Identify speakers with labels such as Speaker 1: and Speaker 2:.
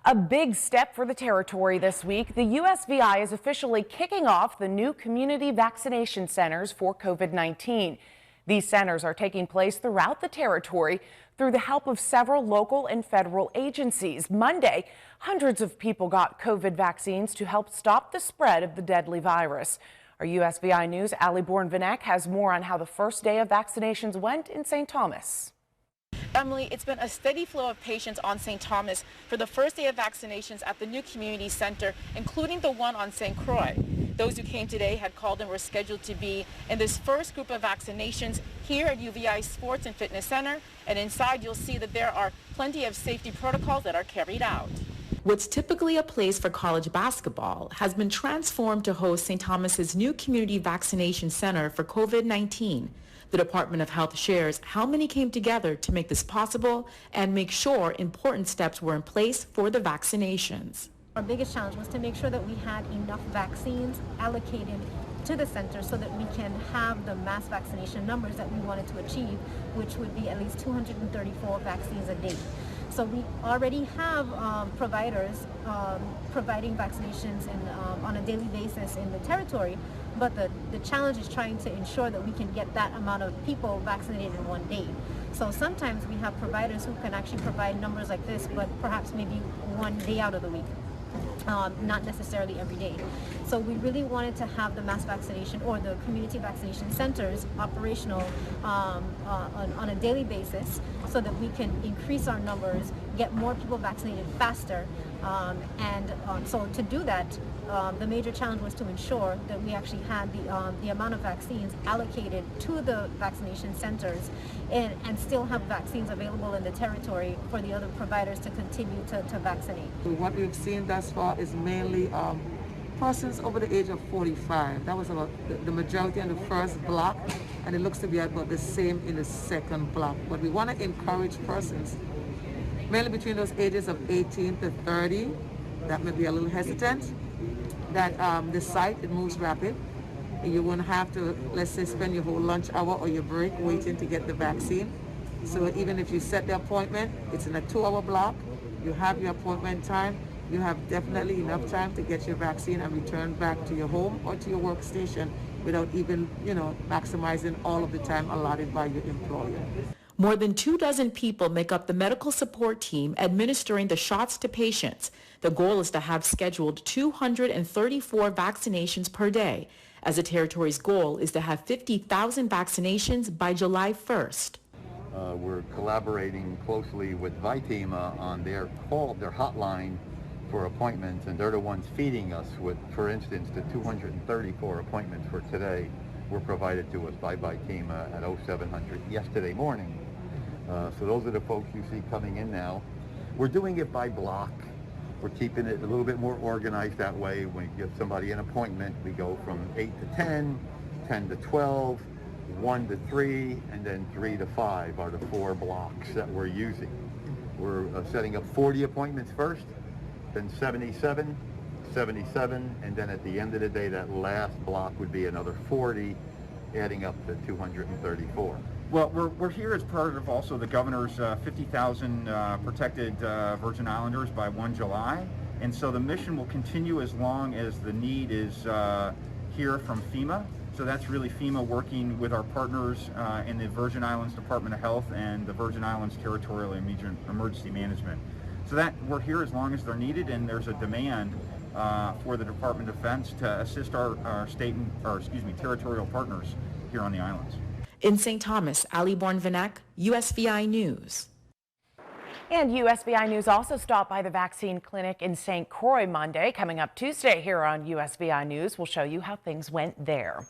Speaker 1: A big step for the territory this week. The USVI is officially kicking off the new community vaccination centers for COVID-19. These centers are taking place throughout the territory through the help of several local and federal agencies. Monday, hundreds of people got COVID vaccines to help stop the spread of the deadly virus. Our USVI News' Ali Bourne-Vinek has more on how the first day of vaccinations went in St. Thomas.
Speaker 2: Emily, it's been a steady flow of patients on St. Thomas for the first day of vaccinations at the new community center, including the one on St. Croix. Those who came today had called and were scheduled to be in this first group of vaccinations here at UVI Sports and Fitness Center. And inside you'll see that there are plenty of safety protocols that are carried out.
Speaker 3: What's typically a place for college basketball has been transformed to host St. Thomas's new community vaccination center for COVID-19. The Department of Health shares how many came together to make this possible and make sure important steps were in place for the vaccinations.
Speaker 4: Our biggest challenge was to make sure that we had enough vaccines allocated to the center so that we can have the mass vaccination numbers that we wanted to achieve, which would be at least 234 vaccines a day. So we already have providers providing vaccinations on a daily basis in the territory, but the challenge is trying to ensure that we can get that amount of people vaccinated in one day. So sometimes we have providers who can actually provide numbers like this, but perhaps maybe one day out of the week. Not necessarily every day. So we really wanted to have the mass vaccination or the community vaccination centers operational on a daily basis so that we can increase our numbers, get more people vaccinated faster. So to do that, the major challenge was to ensure that we actually had the amount of vaccines allocated to the vaccination centers and still have vaccines available in the territory for the other providers to continue to vaccinate.
Speaker 5: What we've seen thus far is mainly persons over the age of 45. That was about the majority in the first block, and it looks to be about the same in the second block. But we want to encourage persons, mainly between those ages of 18 to 30, that may be a little hesitant, that the site, it moves rapid. You won't have to, let's say, spend your whole lunch hour or your break waiting to get the vaccine. So even if you set the appointment, it's in a 2-hour block, you have your appointment time, you have definitely enough time to get your vaccine and return back to your home or to your workstation without even, maximizing all of the time allotted by your employer.
Speaker 3: More than 24 people make up the medical support team administering the shots to patients. The goal is to have scheduled 234 vaccinations per day, as the territory's goal is to have 50,000 vaccinations by July 1st.
Speaker 6: We're collaborating closely with VITEMA on their hotline for appointments, and they're the ones feeding us with, for instance, the 234 appointments for today were provided to us by VITEMA at 0700 yesterday morning. So those are the folks you see coming in now. We're doing it by block. We're keeping it a little bit more organized that way. When we give somebody an appointment, we go from 8 to 10, 10 to 12, 1 to 3, and then 3 to 5 are the 4 blocks that we're using. We're setting up 40 appointments first, then 77, 77, and then at the end of the day, that last block would be another 40, adding up to 234.
Speaker 7: Well, we're here as part of also the governor's 50,000 protected Virgin Islanders by 1 July. And so the mission will continue as long as the need is here from FEMA. So that's really FEMA working with our partners in the Virgin Islands Department of Health and the Virgin Islands Territorial Emergency Management. So that we're here as long as they're needed, and there's a demand for the Department of Defense to assist our territorial partners here on the islands.
Speaker 3: In St. Thomas, Ali Bourne-Vinek, USVI News.
Speaker 1: And USVI News also stopped by the vaccine clinic in St. Croix Monday. Coming up Tuesday here on USVI News, we'll show you how things went there.